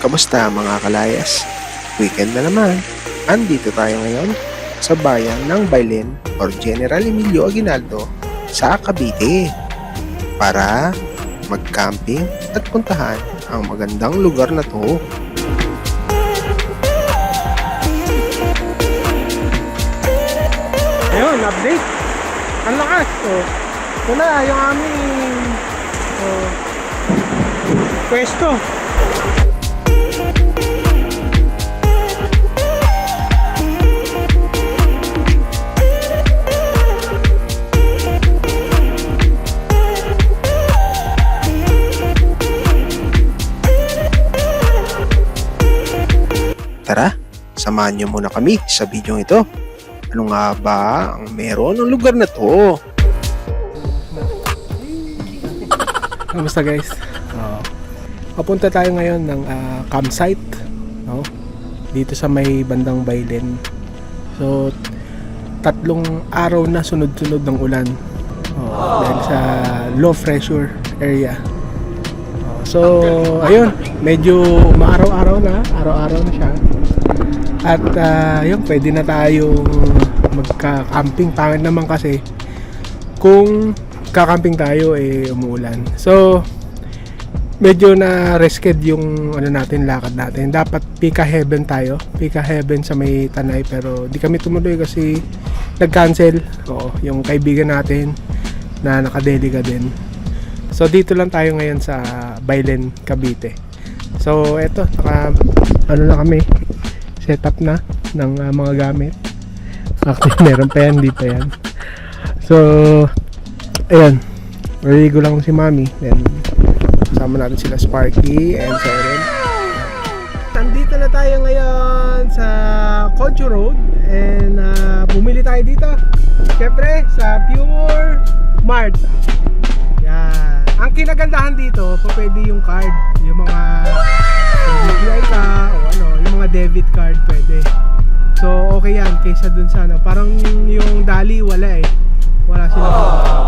Kamusta mga kalayas? Weekend na naman. Andito tayo ngayon sa bayan ng Bailen or General Emilio Aguinaldo sa Cavite para mag-camping at puntahan ang magandang lugar na to. Ayun, update. Ang lakas. Ito na yung aming pwesto. Tara, samahan niyo muna kami sa video ito. Ano nga ba ang meron ng lugar na to? Kamusta guys? Papunta tayo ngayon ng campsite, no? Dito sa may bandang Bailen. So 3 araw na sunod-sunod ng ulan. Dahil sa low pressure area. So ayun, medyo maaraw-araw na siya. At yun, pwede na tayong magka-camping. Pangit naman kasi kung kakamping tayo umuulan. So medyo na risked yung natin, lakad natin. Dapat Pika Heaven tayo. Pika Heaven sa may Tanay, pero di kami tumuloy kasi nag-cancel. Yung kaibigan natin na nakadeliga din. So dito lang tayo ngayon sa Bailen, Cavite. So eto, na kami, setup na ng mga gamit. Actually meron pa yan, di pa yan. So ayan, marigo lang si Mami. Then kasama natin sila Sparky and Siren. Nandito na tayo ngayon sa Concho Road. And bumili tayo dito, syempre sa Pure Mart. Yan. Ang kinagandahan dito, pwede yung card, yung mga BPI ka o yung mga debit card pwede. So okay yan kaysa dun sa parang yung Dali wala wala silang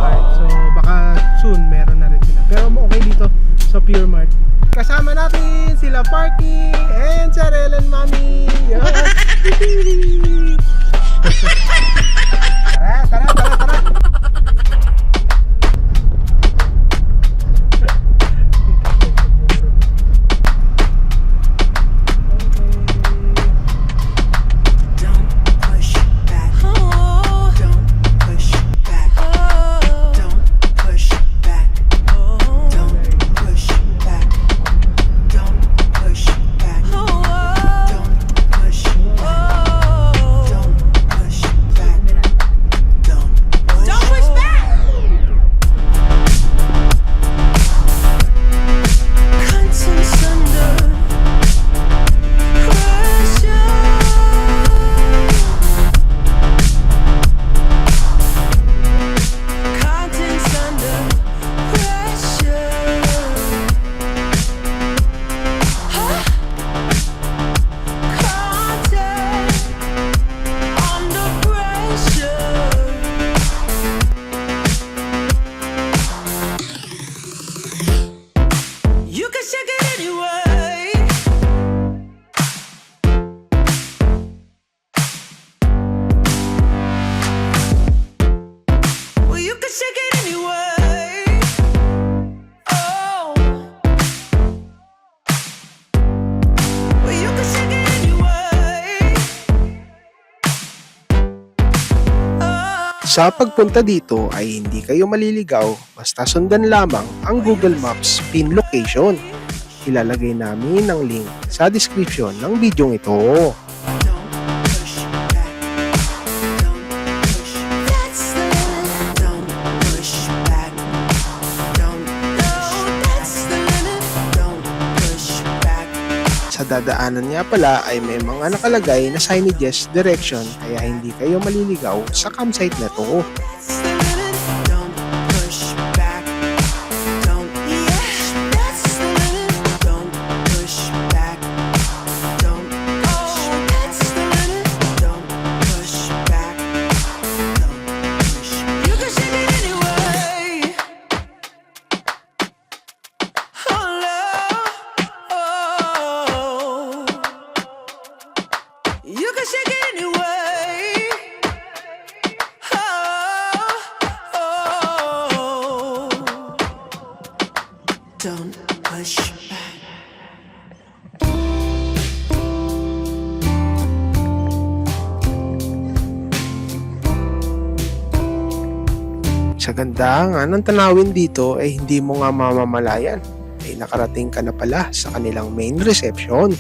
card. So baka soon meron na rin sila. Pero okay dito sa Pure Mart. Kasama natin sila Parky and Sarel and Mami. Tara. Sa pagpunta dito ay hindi kayo maliligaw basta sundan lamang ang Google Maps pin location. Ilalagay namin ang link sa description ng video ito. Sa dadaanan nga pala ay may mga nakalagay na signages direction kaya hindi kayo maliligaw sa campsite na to. Sa ganda nga ng tanawin dito ay hindi mo nga mamamalayan ay nakarating ka na pala sa kanilang main reception.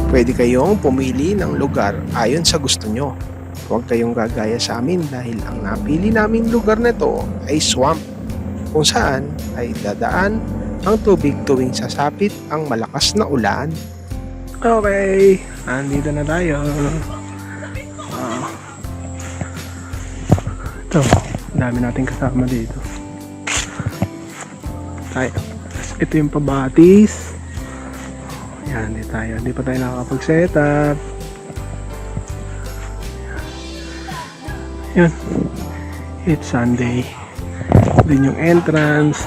Pwede kayong pumili ng lugar ayon sa gusto nyo. Huwag kayong gagaya sa amin dahil ang napili naming lugar na to ay swamp, kung saan ay dadaan ang tubig tuwing sasapit ang malakas na ulan. Okay, andito na tayo. Ito, dami nating kasama dito. Tayo. Ito yung pabatis. Yan, di tayo. Hindi pa tayo nakakapag-set up. Yan. It's Sunday. Din yung entrance.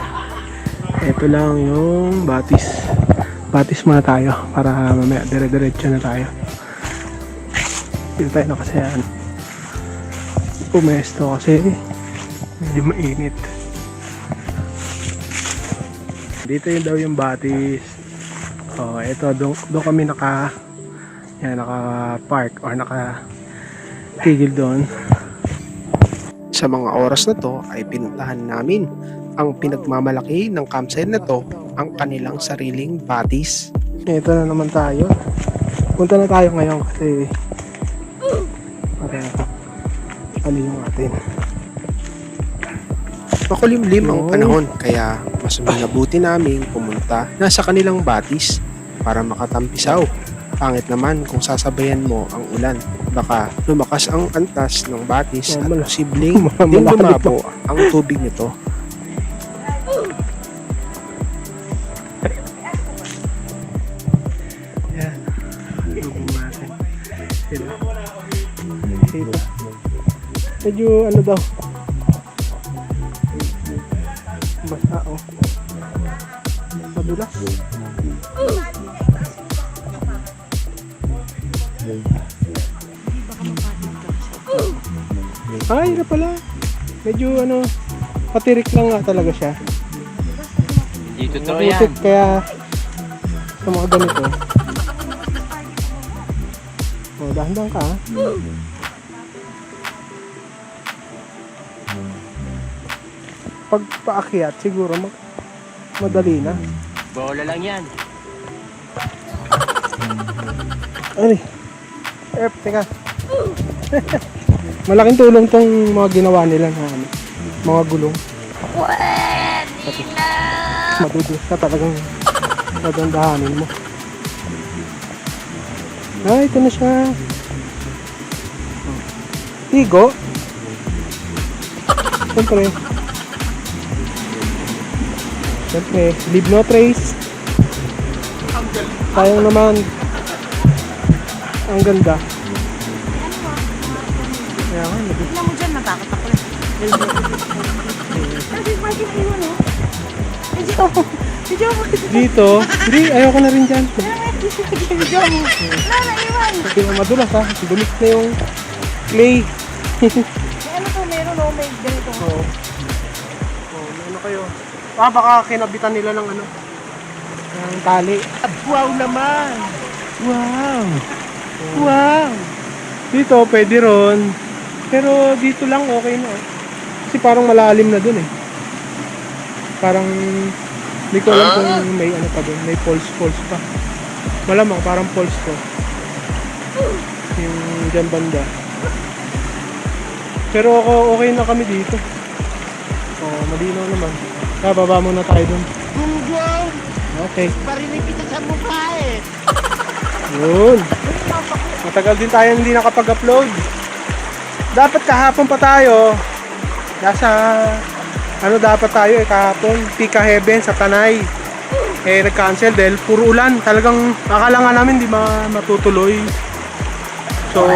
Ito lang yung batis. Batis muna tayo para mamaya dire-diretso na tayo. Dito tayo nakasayan. Pumesto kasi medyo mainit. Dito yun daw yung batis. Oh, ito doon kami naka park or naka tigil doon. Sa mga oras na to ay pinuntahan namin ang pinagmamalaki ng campsite na to, ang kanilang sariling batis. Ito na naman tayo. Punta na tayo ngayon kasi para ano yung atin. Makulimlim ang panahon kaya mas minabuti naming pumunta na sa kanilang batis para makatampisaw. Pangit naman kung sasabayan mo ang ulan. Baka lumakas ang antas ng batis at posibleng din lumabo ang tubig nito. Yan. Lubong natin. Sila. Sila. Medyo ano daw. Basta oh. Madulas. Ay, na pala. Medyo ano, patirik lang nga talaga siya. Hindi totoo Maputik, yan. kaya sa mga ganito. Oh, dahan-dahan ka. Pag paakyat, siguro madali na. Bola lang yan. Ay, teka. Malaking tulong tong mga ginawa nila na ano, mga gulong. Pwede na! Madudos ka talagang madandahanin mo. Ay, ito na siya. Tigo. Siyempre, leave no trace. Sayang naman. Ang ganda. Kaya nga, Tignan mo dyan, natakot ako. Bakit iwan oh? Medyo dito. Hindi, ayoko na rin dyan. Medyo mo. Naiwan. Kasi madulas ha. Dumik na yung clay. May ano to, meron oh, may ganito. Oo. Oh, ano kayo? Baka kinabitan nila ng ano. Ng tali. Wow naman! Wow! Wow! Dito, pwede ron. Pero dito lang okay na. Kasi parang malalim na dun eh. Parang hindi ko alam kung may ano pa dun. May falls pa. Malamang parang falls to. Yung dyan banda. Pero okay na kami dito. Oh, malinaw naman. Baba muna tayo dun. Gunggong! Okay. Parinig kita sa mukha eh. Yun. Matagal din tayo hindi nakapag-upload. Dapat kahapon pa tayo. Nasa ano dapat tayo kahapon, Pika Heaven sa Tanay. Nag-cancel dahil puro ulan. Talagang akala nga namin di matutuloy. So,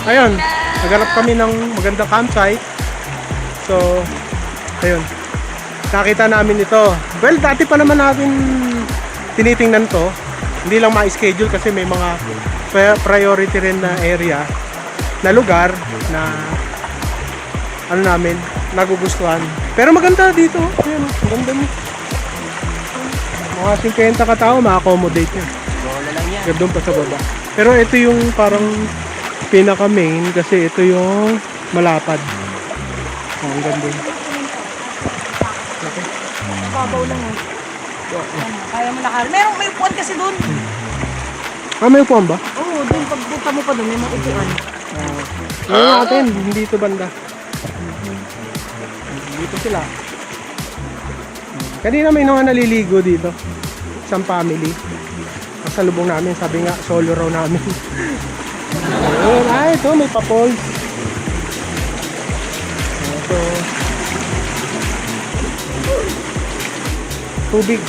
ayun. Naghanap kami ng magandang campsite. So, ayun. Nakita namin ito. Well, dati pa naman natin tinitingnan to. Hindi lang ma-schedule kasi may mga priority rin na area, na lugar na ano namin, nagugustuhan. Pero maganda dito. Ayun, maganda mo. Mga 50 katao, ma-accommodate nyo. Bola lang yan. Doon pa sa baba. Pero ito yung parang pinaka main kasi ito yung malapad. Oh, ang ganda yun. Babaw lang oh. Kaya mo lakar. May upuan kasi doon. Ah, may upuan ba? Oo, doon pagpunta mo pa doon, may mga upuan. Ngayon natin, hindi ito banda. Dito sila. Kanina may mga naliligo dito. Isang family. Kasalubong namin, sabi nga, solo raw namin. Ayun, ito, may papol. Ito. Tubig.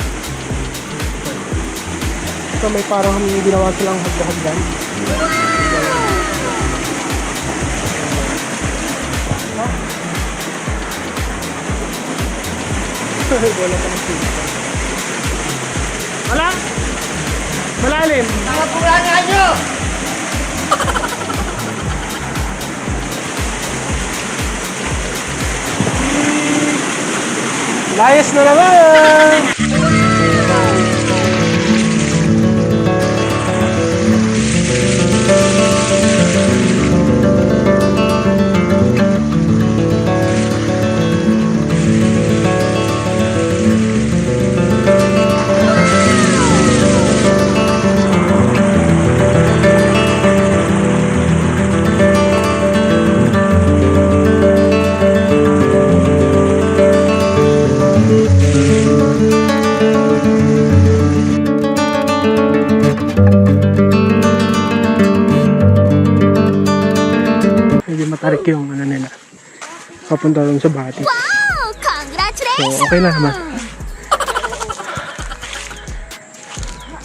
Ito, may parang ginawa silang hagdan-hagdan. Wala pa ng tubig. Wala! Malalim! Napurangan nyo! Layas na naman! Medyo matarik yung ano nila. Papunta doon sa Bati. Wow! Congratulations! So, okay na naman.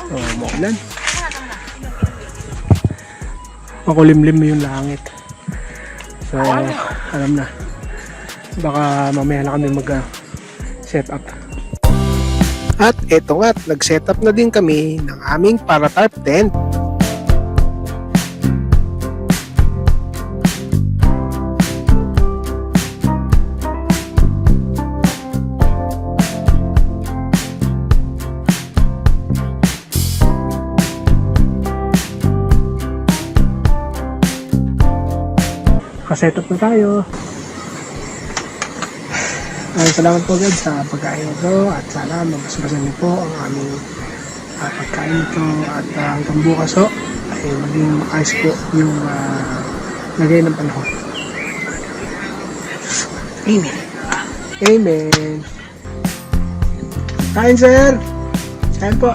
So, maulan. Makulimlim yung langit. So, alam na. Baka mamaya na kami mag-set up. At eto nga't nag-setup na din kami ng aming para-tarp tent. Naka-set up na tayo. Salamat po guys sa pagkain ito at sana magbasbasan niyo po ang aming pagkain ito at hanggang bukas ho ay maging ayos po yung lagay ng panahon. Amen. Amen. Kain sir! Kain po!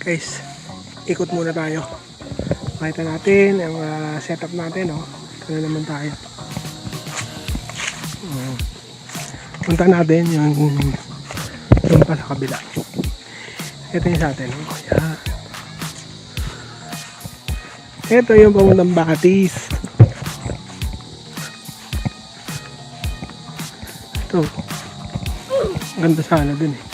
Guys, ikot muna tayo. Makita natin ang setup natin, oh. Ito na naman tayo. Punta natin yung pa sa kabila. Ito yung sa atin, oh. Yan. Ito yung pamuntang Batis. Ito. Ganda sana dun eh.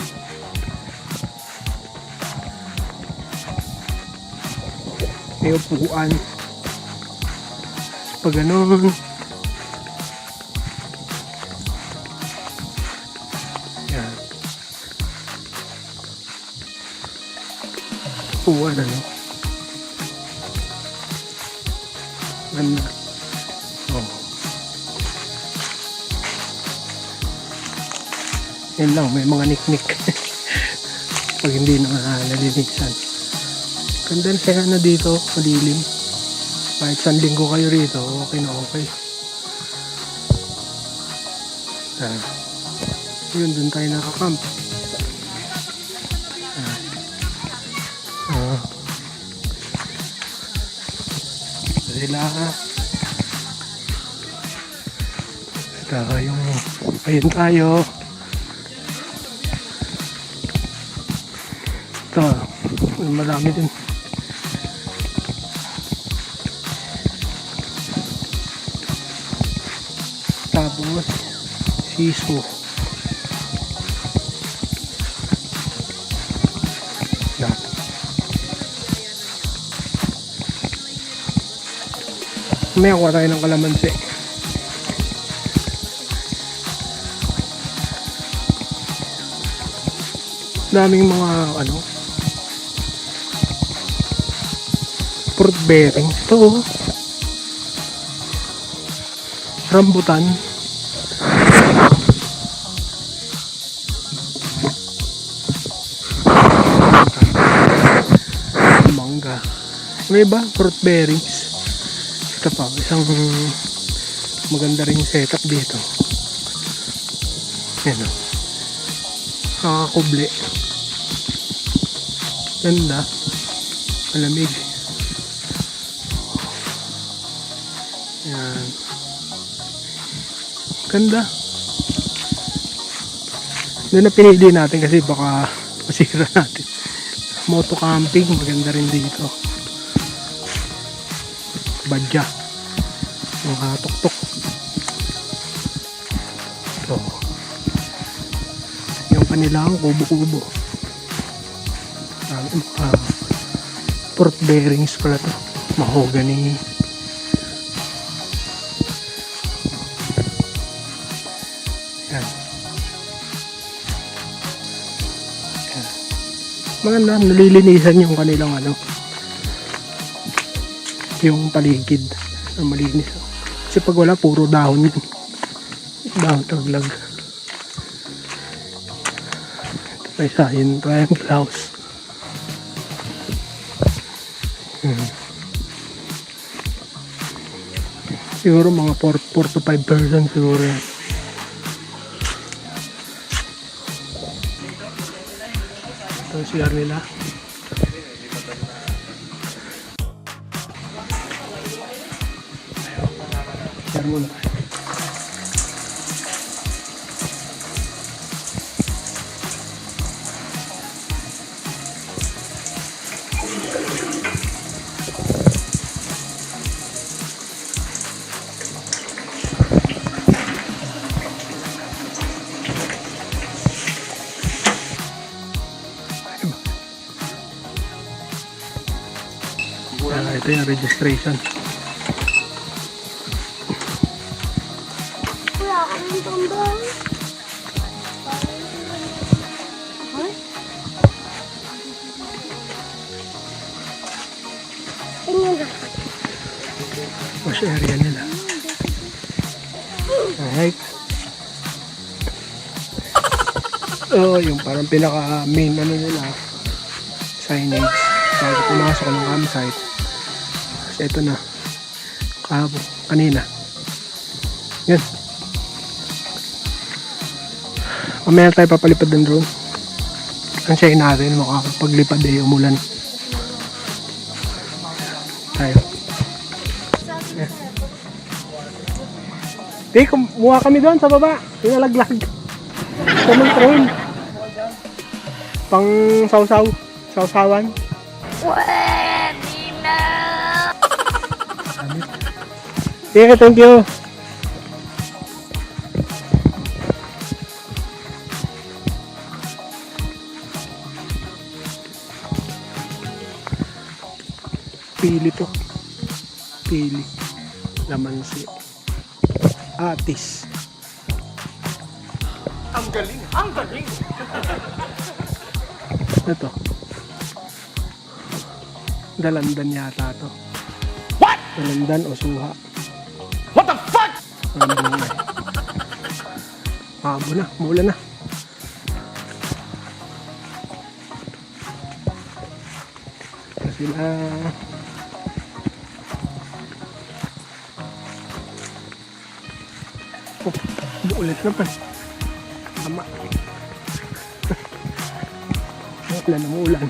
May upuan. Pag ganun. Yan. Upuan ano. Ganda. Oh. Yan lang. May mga niknik. Pag hindi na nalinisan. Ganda kaya na dito, madilim. Kahit isang linggo kayo rito, okay na okay. Yun, dun tayo nakakamp. Sila. Ito yung, ayun tayo. Ito, marami din. Tapos, siso. Yan. May kuha tayo ng kalamansi. Daming mga fruit bearing. Ito oh. Rambutan. Mangga. May iba fruit bearings. Ito pa isang maganda ring setup dito. Yan oh. Nakakubli. Ganda. Malamig. Yan. Ganda. Doon na pinili natin kasi baka masira natin. Moto camping. Maganda rin dito. Badya. Mga tuktok. Ito. Yung kanilang kubo-kubo. Fruit bearings pala to. Mahogany. Yan. Yan. Maganda, nalilinisan yung kanilang yung paligid na malinis. Kasi pag wala, puro dahon yun. Dahon taglag. Ito pa isa, yung triangle house. Siguro mga 4 to 5% siguro yan. Ito yung CR nila. CR muna. Ito yung registration. Wala akong tambay. Wash area nila. Alright. Oh, yung parang pinaka main nila signage bago pumasok ng campsite. Kasi ito na kanina yan. Mamaya tayo papalipad ng drone. Ang siya natin makakapaglipad umulan tayo. Di, kumuha kami doon sa baba. Pinalaglag. Sa mga train. Pang sausaw. Sausawan. Pwede na. Okay, thank you. Pili to. Pili. Lamansi. Atis. Ang galing! Ang galing! Ito. Dalandan yata to. What? Dalandan o suha. What the fuck? Ano bunga eh. Mabo na. Maulan na. Ito sila. Oh, ulit naman. Tama. Ulan na ulan.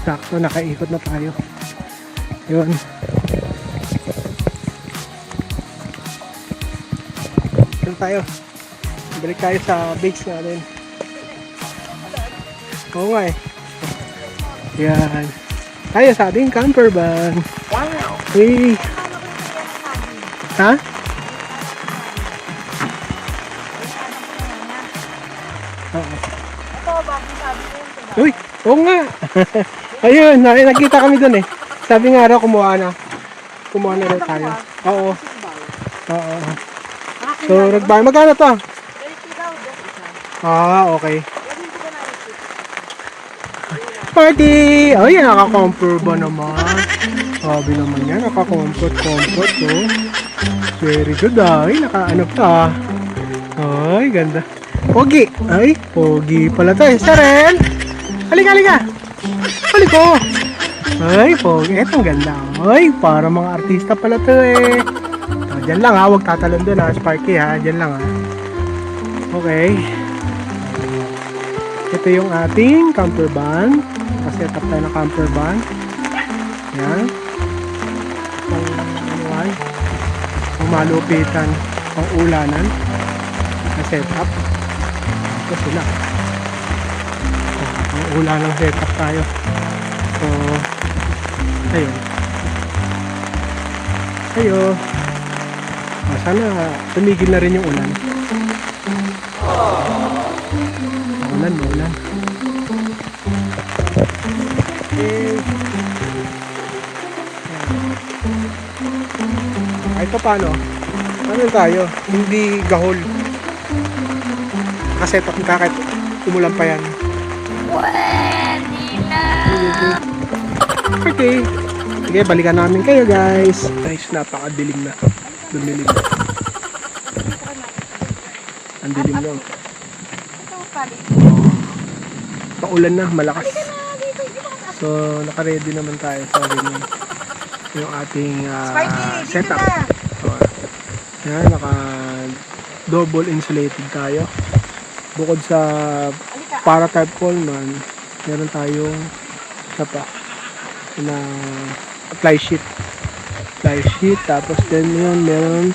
Sakto, nakaikot na tayo. Yun. Yun tayo. Balik tayo sa base natin. Oo nga eh. Yan. Tayo sa ating camper van. Wow. Hey. Ha? Oo. Ito, bago sabi ko yun. Diba? Uy, oo nga. Ayun, nakita kami dun eh. Sabi nga raw kumuha na. Kumuha na raw tayo. Oo. Oo. So, nagbayad. Magkano to? Ah, okay. Party! Ay, naka-comfort ba naman? Sabi naman yan, naka-comfort, oh. Very good, ay, naka-ano pa. Ay, ganda. Pogi! Ay, pogi pala to eh. Saren! Halika, halika! Haliko! Ay, pogi. Etong ganda. Ay, para mga artista pala to eh. So, dyan lang ha, huwag tatalon doon ha, Sparky ha, dyan lang ha. Okay. Ito yung ating camper van. Set up tayo ng camper van. Yan. Pang malupitan, pang ulanan na set up. Ito sila. Pang ulanang set up tayo. So, ayun. Ayun. Sana tumigil na rin yung ulan. Ulan. Okay. Kahit pa paano, ano tayo, hindi gahol. Nakaset up ka kahit umulan pa yan. Pwede na. Okay. Sige, balikan namin kayo guys. Guys, napakadilim na. Dumilim na. Ang dilim na. Paulan na, malakas. So, naka-ready naman tayo sa rin yung ating setup. So, yan, naka-double insulated tayo. Bukod sa para-type Coleman, meron tayong na fly sheet. Tapos then yun, meron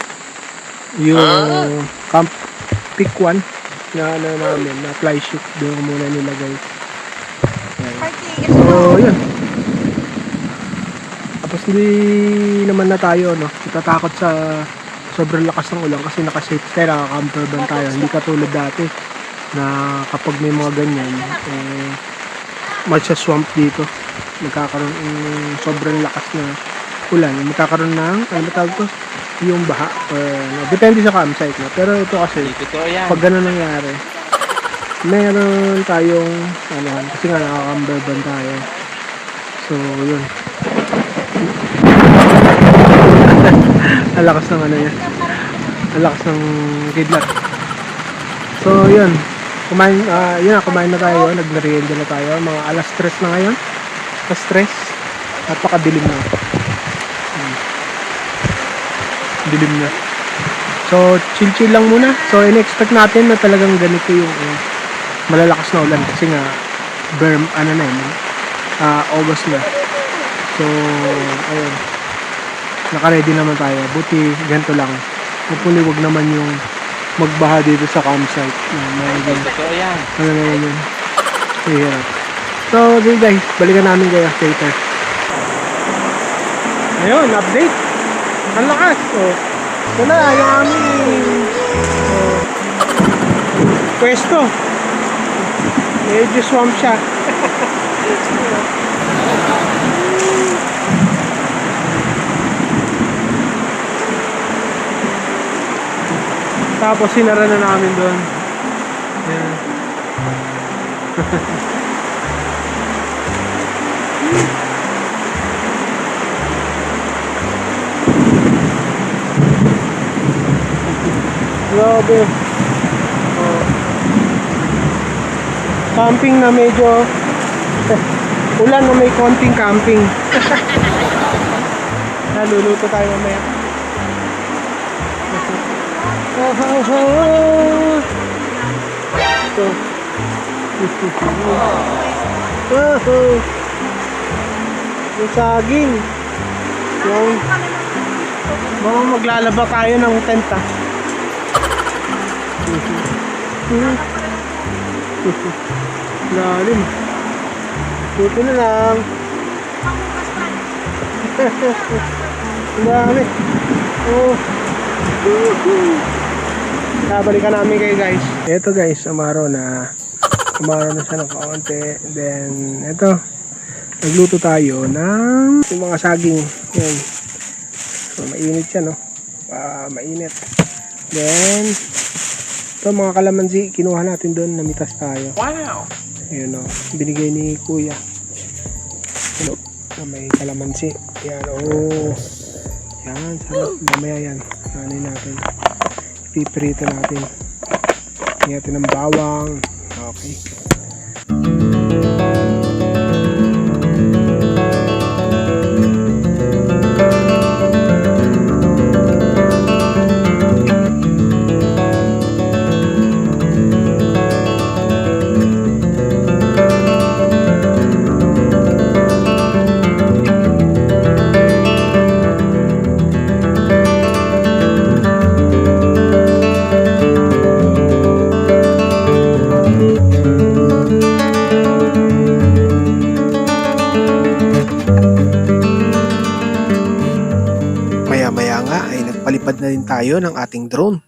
yung Camp Pick 1 na namin, na fly sheet. Doon muna nilagay. So, yun. Tapos hindi naman na tayo, no? Itatakot sa sobrang lakas ng ulan kasi naka-safe tayo, naka-camper van tayo. Hindi katulad dati na kapag may mga ganyan, magsaswamp dito. Magkakaroon sobrang lakas na ulan. Magkakaroon ng, ano tawag to? Yung baha. Depende sa campsite, no? Pero ito kasi, pag gano'n nangyari, meron tayong kasi nga naka-camper van tayo. So, yun. Ang lakas ng ano yan. Ang lakas ng kidlat. So, yun. Kumain na tayo. Nag-merienda na tayo. Mga alas 3 na ngayon. Alas 3. Napakadilim na. Dilim na. So, chill-chill lang muna. So, in-expect natin na talagang ganito yung malalakas na ulan kasi nga August na. So, ayun. Naka-ready naman tayo. Buti, ganito lang. Hopefully, wag naman yung magbaha dito sa campsite. Totoo yan. Ano naman yun? Hirap. So, okay guys. Balikan namin kayo later. Ayun, update. Ang lakas. So, ito na yung aming pwesto. Medyo swamp siya. Tapos sinara na namin doon. Yan. Grabe. Camping na medyo ulan na may konting camping. Naluluto tayo mamaya. Ito. Yung saging. Yung mga maglalaba tayo ng tent Lalim. Dito na lang. Ang dami. Oh. Nabalikan namin kayo guys. Ito guys, umaraw na siya ng kaunti. Then, ito. Nagluto tayo ng yung mga saging. Yan. So, mainit siya, no? Mainit. Then, ito mga kalamansi, kinuha natin doon, namitas tayo. Wow! Ayun, no? Binigay ni kuya. Ano? May kalamansi. Yan, oh. Yan, sarap. Mamaya yan. Nanay natin. Piprito natin. Tingnan natin ng bawang. Okay. Maya-maya nga ay nagpalipad na din tayo ng ating drone.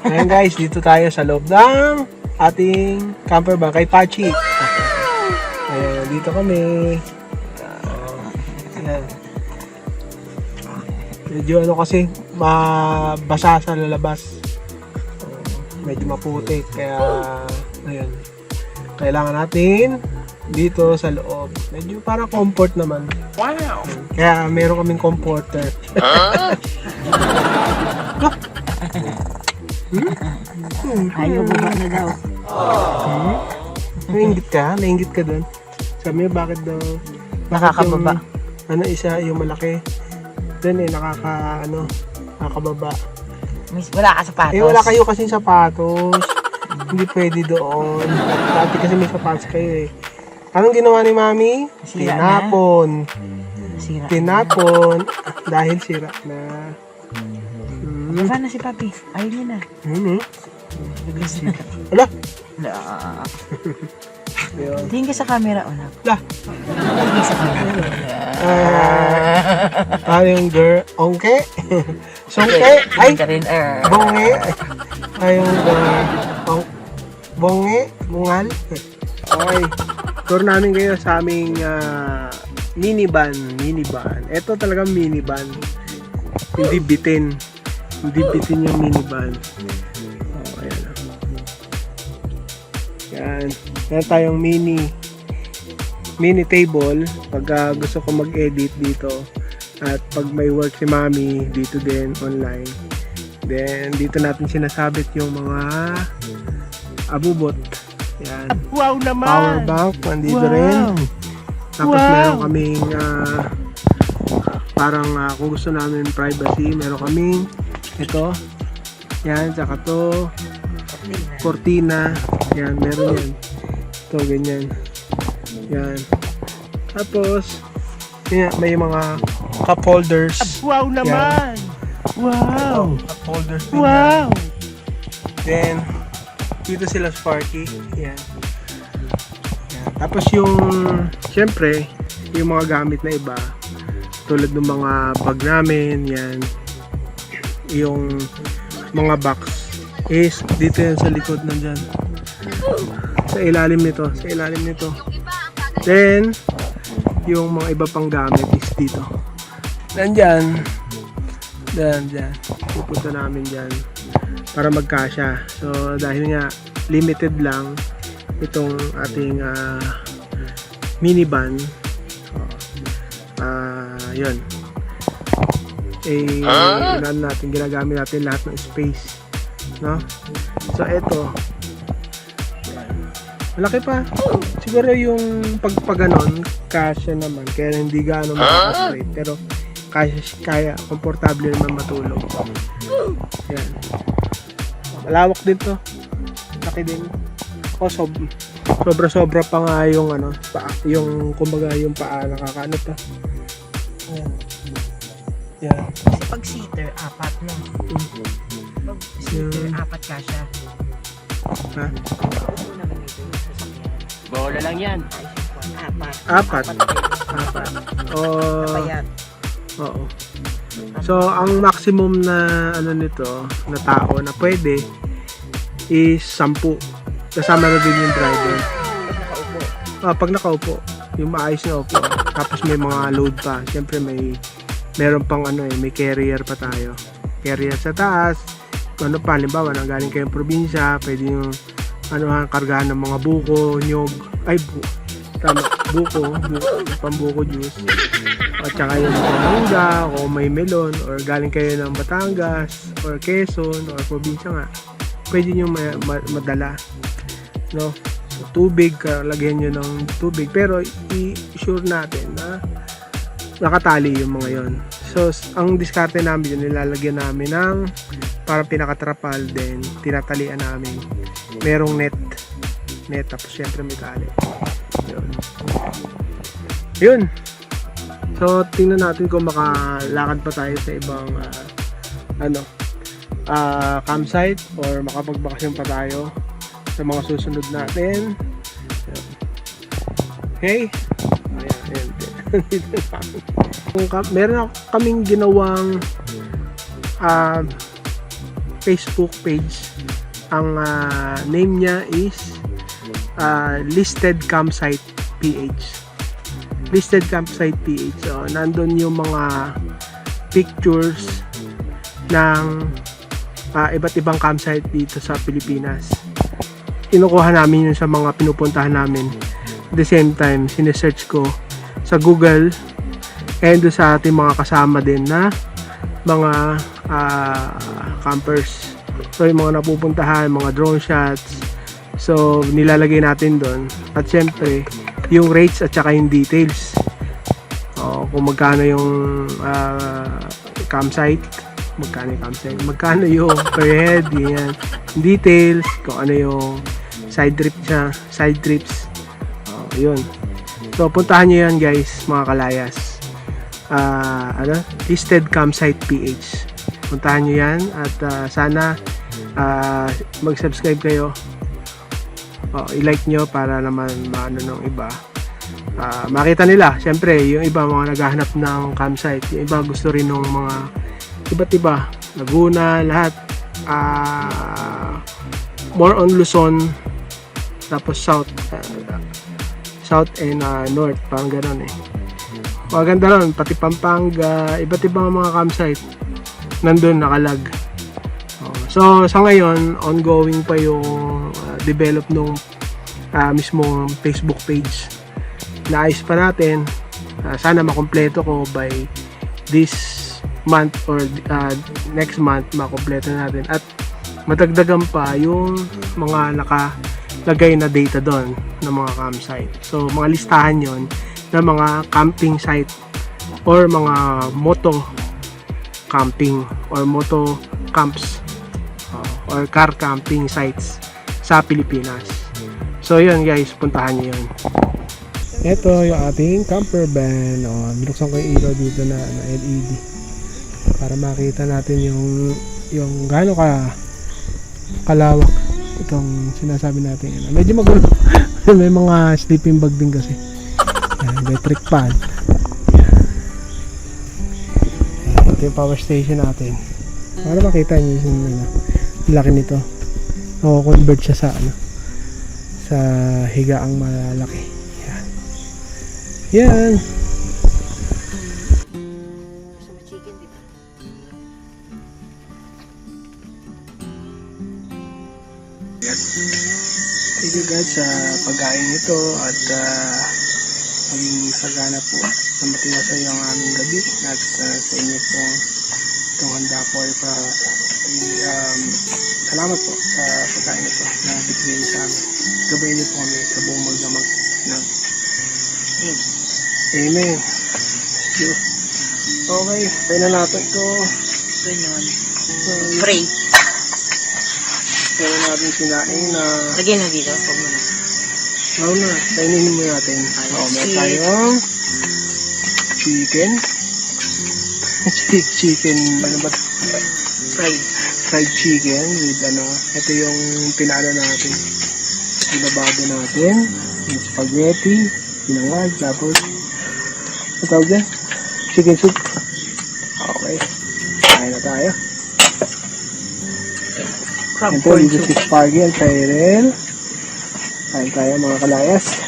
Ayan guys, dito tayo sa loob ng ating camper van kay Pachi. Ayan, dito kami. Ayan. Medyo ano kasi, mabasa sa lalabas. medyo maputik. Kaya, ayun. Kailangan natin dito sa loob. Medyo para comfort naman. Wow! Kaya meron kaming comforter. Ayaw baba na daw. Nainggit ka? Nainggit ka dun? Sabi niya, bakit daw? Nakakababa. Yung, isa, yung malaki. Dun nakakababa. Miss, wala ka sapatos. Wala kayo kasing sapatos. Hindi pwede doon. Dati kasi may sapatos kayo Anong ginawa ni Mami? Sira Tinapon. Sira. Tinapon. Dahil sira na. Baba na si Papi. Ayaw niya na. Naglas na. Ala! Yun. Tingin ka sa camera, anak. Lah! Tingin sa camera. Yung girl. Ongke? Songke? Ay! Ka rin, Bonge? Yung bonge? Bungal? Okay. Tour namin kayo sa aming minivan. Ito talagang minivan. Hindi bitin. Hindi bitin yung minivan. Ayan. Yan. Yan tayong mini table. Pag gusto ko mag-edit dito. At pag may work si Mami, dito din online. Then, dito natin sinasabit yung mga abubot. Yan. Wow naman! Power bank, nandito rin. Tapos meron kaming parang kung gusto namin privacy, meron kaming ito. Yan, tsaka to. Cortina. Yan, meron yan. Ito, ganyan. Yan. Tapos, yan, may mga cup holders. Wow naman! Wow! Cup holders din Wow! Then, dito sila sa party. Yan. Yan. Tapos yung, syempre, yung mga gamit na iba, tulad ng mga bag namin, yan. Yung mga box is dito yan sa likod nandyan. Sa ilalim nito. Then, yung mga iba pang gamit is dito. Nandyan. Dyan. Pupunta namin dyan para magkasya. So dahil nga limited lang itong ating minivan. Yun. Ginagamit natin lahat ng space. No? So eto. Malaki pa. Siguro yung pagpaganon, kasya naman. Kaya hindi gaano makaka-straight. Pero kaya komportable naman matulog. Yan. Malawak din to. Laki din. Sobra pa nga yung paa, yung kumbaga yung paa nakakaano pa. Yan. Pag seater, 4 no? Pag seater, 4 ka siya. Ha? Bola lang yan. 4. Payat. Oo. So, ang maximum na nito, na tao na pwede is 10. Kasama na din yung driver. Pag nakaupo, yung maayos na upo. Tapos may mga load pa. Siyempre meron pang may carrier pa tayo. Carrier sa taas. Halimbawa, galing kayong probinsya, pwede yung kargahan ng mga buko, nyog, buko, pambuko juice. At saka yung mangga, o may melon, or galing kayo ng Batangas, or Quezon, or probinsya nga, pwede nyo madala. No? So, tubig, lagyan nyo ng tubig, pero i-sure natin na nakatali yung mga yon. So, ang diskarte namin yun, nilalagyan namin ng parang pinakatrapal, then tinatalian namin. Merong net, tapos syempre may tali. Yun. So, tingnan natin kung makalakad pa tayo sa ibang campsite or makapagbakasyon pa tayo sa mga susunod natin. Okay? Ayan. Meron kaming ginawang Facebook page. Ang name niya is Listed Campsite PH. Listed Campsite PH. So, nandun yung mga pictures ng iba't ibang campsite dito sa Pilipinas. Kinukuha namin yun sa mga pinupuntahan namin. At the same time, sinesearch ko sa Google and doon sa ating mga kasama din na mga campers. So yung mga napupuntahan, mga drone shots, so nilalagay natin doon. At syempre, yung rates at saka yung details. Kung magkano yung campsite, magkano yung per head, yan. Details, kung ano yung side trips. Yun. So puntahan nyo yan guys, mga kalayas. Listed Campsite PH. Puntahan nyo yan at sana mag-subscribe kayo. I-like nyo para naman maano ng iba. Makita nila, syempre yung iba mga naghahanap ng campsite, yung iba gusto rin ng mga iba't iba, Laguna, lahat, more on Luzon, tapos south and north, parang gano'n eh. Maganda ron, pati Pampanga, iba't ibang mga campsite nandun nakalag. So sa ngayon ongoing pa yung develop nung mismong Facebook page. Naayos pa natin, sana makumpleto ko by this month or next month, makumpleto natin at madagdagan pa yung mga nakalagay na data doon ng mga campsite. So mga listahan yon ng mga camping site or mga moto camping or moto camps or car camping sites sa Pilipinas. So yun guys, puntahan nyo yun. Ito yung ating camper van. Binuksan ko yung ilaw dito na LED para makita natin yung gaano kalawak itong sinasabi natin. Medyo magulo. May mga sleeping bag din kasi. Electric fan. Ito yung power station natin. Para makita nyo yung laki nito. Convert siya sa sa higaang malaki. Yan. Thank you guys sa pagkain nito at maging sagana po na matiwasay ang aming gabi at sa inyo pong itong handa po ay salamat po sa pagkain nito na bigyan sa amin. Gabayin niyo po kami sa buong magdamag ng Amen. Okay, tayo na natin ito. Ganon. Pray. Tayo natin sinaing na Lagyan na dito. Huwag mo na. ano na, tainin mo natin. Meron tayong chicken. Chicken, ano ba? Fried chicken with ito yung pinano natin. Pinabado natin. Yung spaghetti, pinangag, tapos ito tawag dyan? Chicken soup. Okay. Kain na tayo. Ito, dito si Spargy at Tyrell. Kain tayo mga kalayas.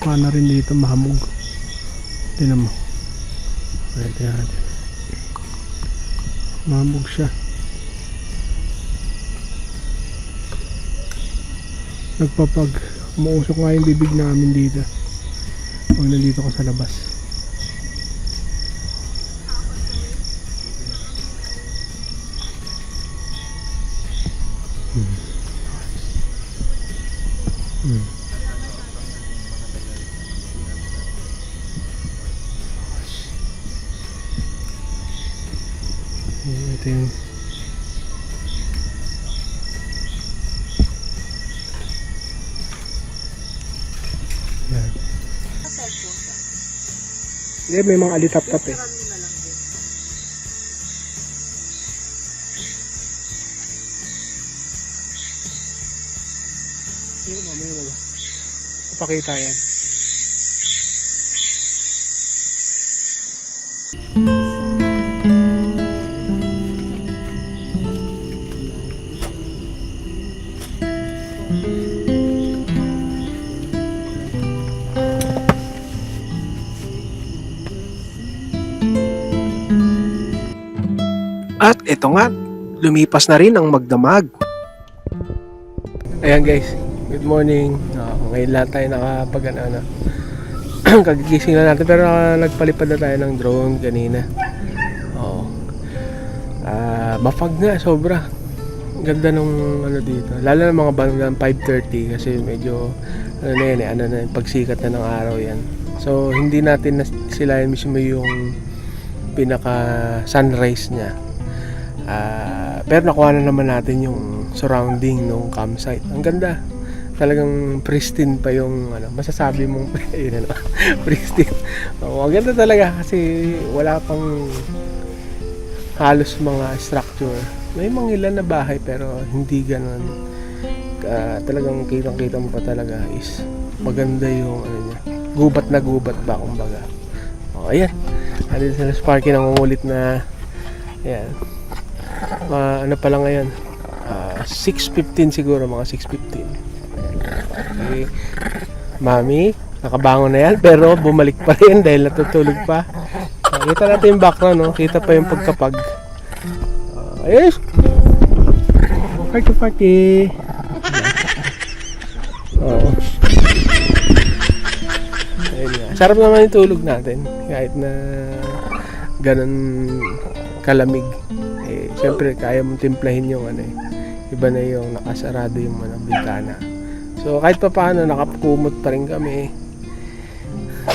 Kuha na rin dito mahamog. Tignan mo. Pwede natin. Mahamog siya. Nagpapag. Umuusok nga yung bibig namin dito. Pag nandito ko sa labas. Hindi, may mga alitap-tap eh. Yun, mamaya wala. Papakita yan. At ito nga, lumipas na rin ang magdamag. Ayan guys, good morning. Ngayon lang tayo nakapag ano. Kagigising na natin pero nagpalipad na tayo ng drone kanina. Oo. Mafag nga sobra. Ganda nung ano dito. Lalo na mga bandang 5:30 kasi medyo ano na yan eh, ano na pagsikat na ng araw yan. So hindi natin na sila mismo yung pinaka sunrise niya. Pero nakuha na naman natin yung surrounding ng campsite. Ang ganda. Talagang pristine pa yung ano, masasabi mong yun, ano, pristine. Ang ganda talaga kasi wala pang halos mga structure. May mga ilan na bahay pero hindi ganun. Talagang kitang-kita mo pa talaga is maganda yung ano niya. Gubat na gubat ba kumbaga. Ayan. Andito sa Sparky nangungulit na ayan. Ano pa lang ngayon 6:15 siguro, mga 6:15. Okay. Mami nakabangon na yan pero bumalik pa rin dahil natutulog pa. Kita natin yung background, no? Kita pa yung pagkapag. Ayos. Party. Oo. Ayun nga. Sarap naman yung tulog natin kahit na ganun kalamig. Siyempre kaya mong timplahin yung ano eh. Iba na yung nakasarado yung mga bintana. So kahit pa paano nakakumot pa rin kami.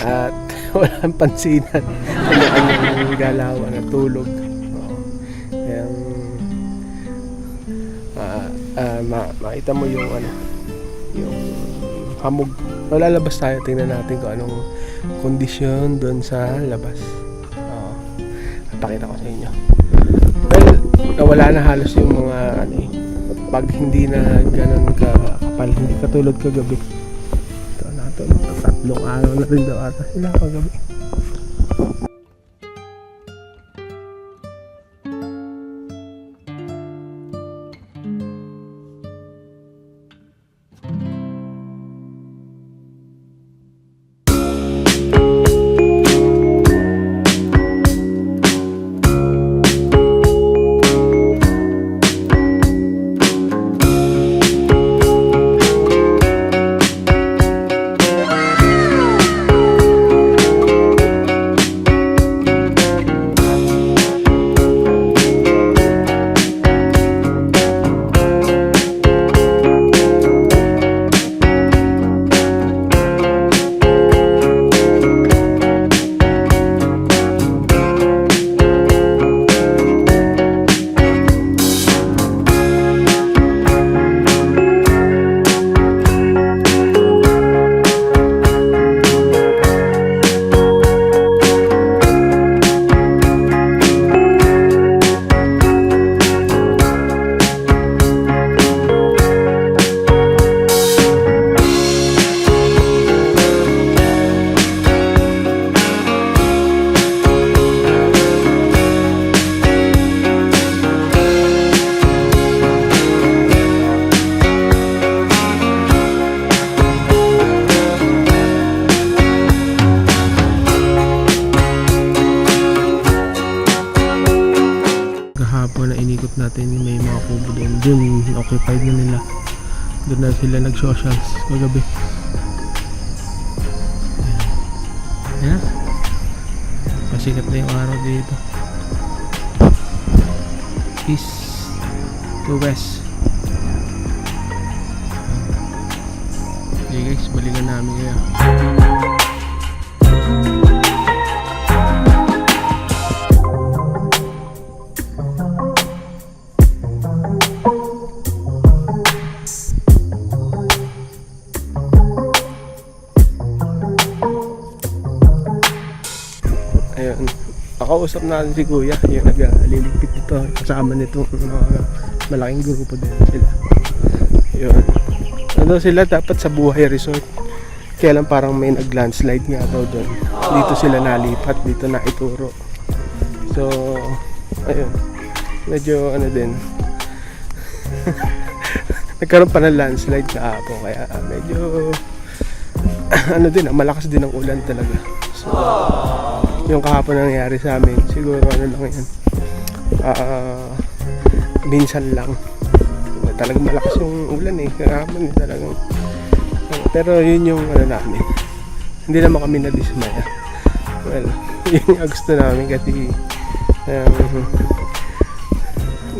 At walang pansinan. Kanya-kanyang galawan at tulog. Kaya makita mo yung ano, yung hamog. Lalabas tayo, tingnan natin kung anong kondisyon doon sa labas. Pakita ko sa inyo. Well, nawala na halos yung mga ano eh, pag hindi na ganun kapal, hindi katulad kagabi. Ito na ito, 3 araw na rin daw ata sila kagabi. Kahapon na inikot natin yung may mga kubo doon. Doon occupied na nila. Doon na sila nag-socials kagabi. Ayan. Pasikat na yung araw dito. East to west. Okay guys, balikan namin kaya. nakausap natin si Kuya, yung nagliligpit nito, kasama nitong mga malaking grupo din sila. Yun. Ano sila dapat sa Buhay Resort. Kaya lang parang may nag-landslide nga daw doon. Dito sila nalipat, dito na ituro. So, ayun. Medyo ano din. Nagkaroon pa ng landslide kahapon, kaya medyo ano din, malakas din ang ulan talaga. So, yung kahapon nangyari sa amin, siguro ano lang yan. Minsan lang. Talagang malakas yung ulan eh. Kahapon talagang. Pero yun yung ano namin. Hindi naman kami nadismaya. Well, yun yung gusto namin kasi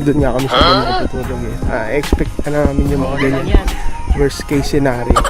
doon nga kami sa ganyan natutulog eh. Expect na namin yung mga Bola lang ganyan. yan. Worst case scenario.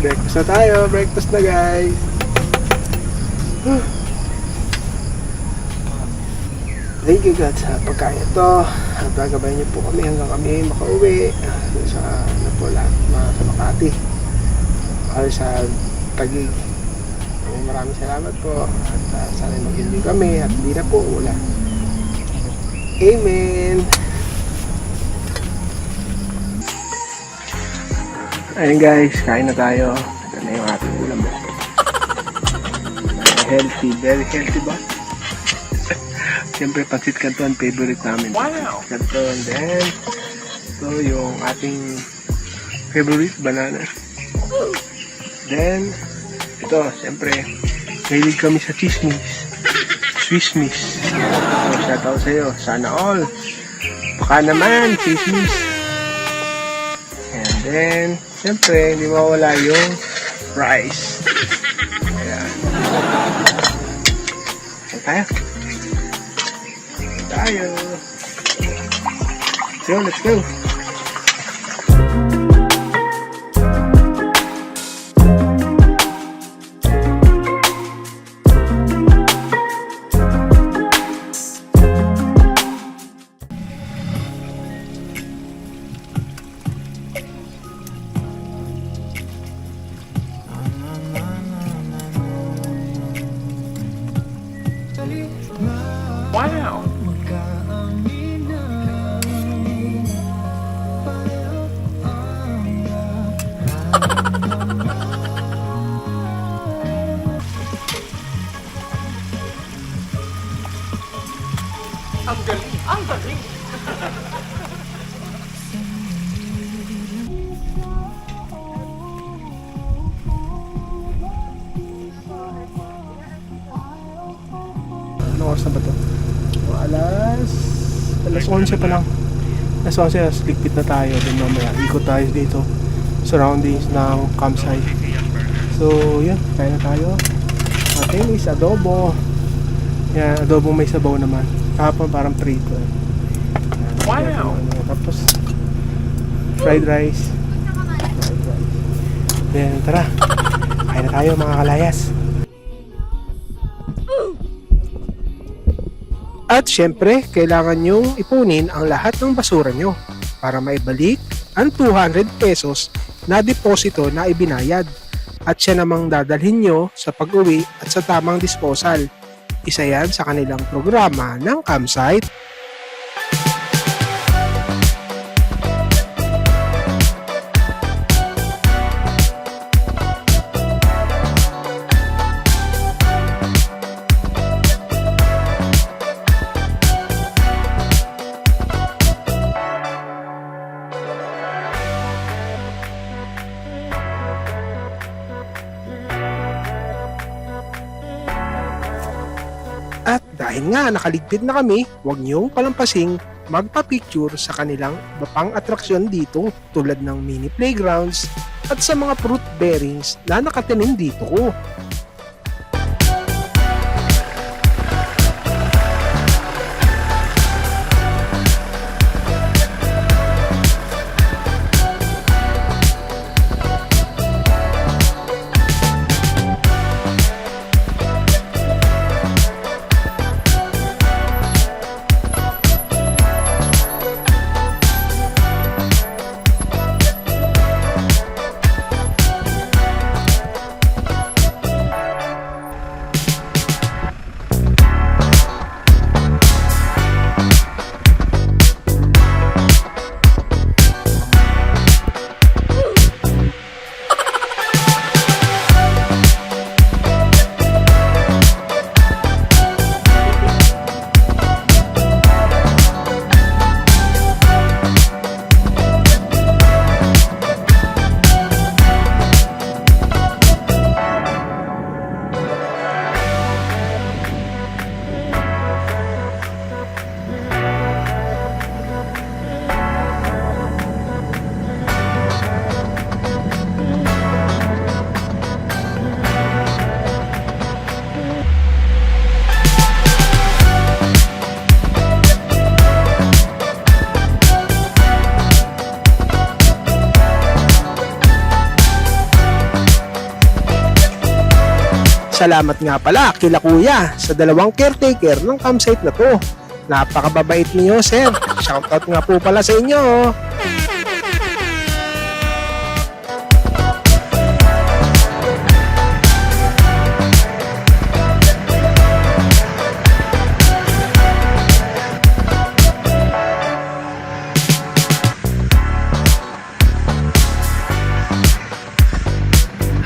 Breakfast na tayo. Breakfast na guys. Thank you God sa pagkain ito. At gagabayan niyo po kami hanggang kami makauwi sa Napola, sa Makati. Or sa Taguig. Maraming salamat po. At sana mag-enjoy kami at hindi na po ulan. Amen. Ayun guys, kain na tayo. Ito na yung ating ulam. Healthy, very healthy ba? Siyempre, pancit canton, favorite namin. Wow! Canton, then, ito yung ating favorite banana. Then, ito, siyempre, mahilig kami sa chismis. Swiss miss. So, shout out sa'yo. Sana all. Baka naman, chismis. And then, siyempre, hindi mawala yung rice. Ayan. Ayan tayo. So, let's go. Wow! Ang galing! Ang galing! Ano oras na ba ito? Alas 11 pa lang. Alas 11, ligpit na tayo. Then mamaya, ikot tayo dito. Surroundings ng campsite. So, yun. Kaya na tayo. Atin is adobo. Yan, adobo may sabaw naman. Kahapon parang prito. Wow! Tapos, fried rice. Then, tara. Kaya na tayo mga kalayas. At syempre, kailangan nyong ipunin ang lahat ng basura nyo para maibalik ang 200 pesos na deposito na ibinayad. At siya namang dadalhin nyo sa pag-uwi at sa tamang disposal. Isa yan sa kanilang programa ng campsite. Dahil nga nakaligpit na kami, huwag niyong palampasing magpa-picture sa kanilang iba pang atraksyon dito tulad ng mini playgrounds at sa mga fruit bearings na nakatanim dito ko. Salamat nga pala kila kuya sa dalawang caretaker ng campsite na to. Napakababait niyo, sir. Shoutout nga po pala sa inyo.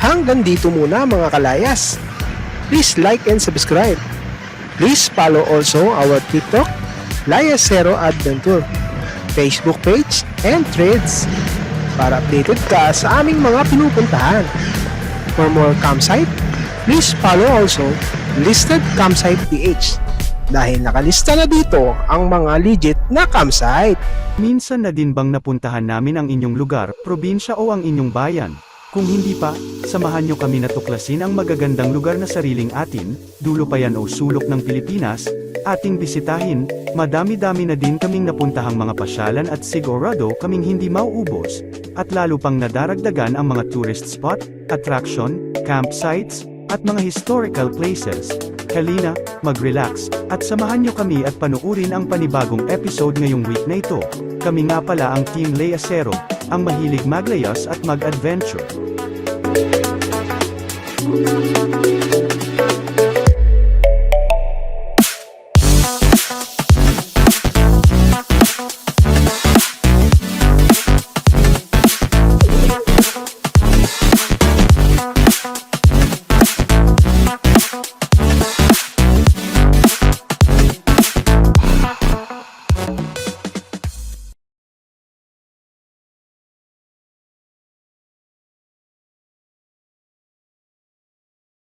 Hanggang dito muna mga kalayas. Please like and subscribe. Please follow also our TikTok, Layasero Adventure, Facebook page, and Threads para updated ka sa aming mga pinupuntahan. For more campsite, please follow also Listed Campsite PH dahil nakalista na dito ang mga legit na campsite. Minsan na din bang napuntahan namin ang inyong lugar, probinsya o ang inyong bayan? Kung hindi pa, samahan nyo kami na tuklasin ang magagandang lugar na sariling atin, dulo pa yan o sulok ng Pilipinas, ating bisitahin. Madami-dami na din kaming napuntahang mga pasyalan at sigurado kaming hindi mauubos, at lalo pang nadaragdagan ang mga tourist spot, attraction, campsites, at mga historical places. Halina, mag-relax, at samahan nyo kami at panuurin ang panibagong episode ngayong week na ito. Kami nga pala ang Team Layasero, ang mahilig maglayas at mag-adventure.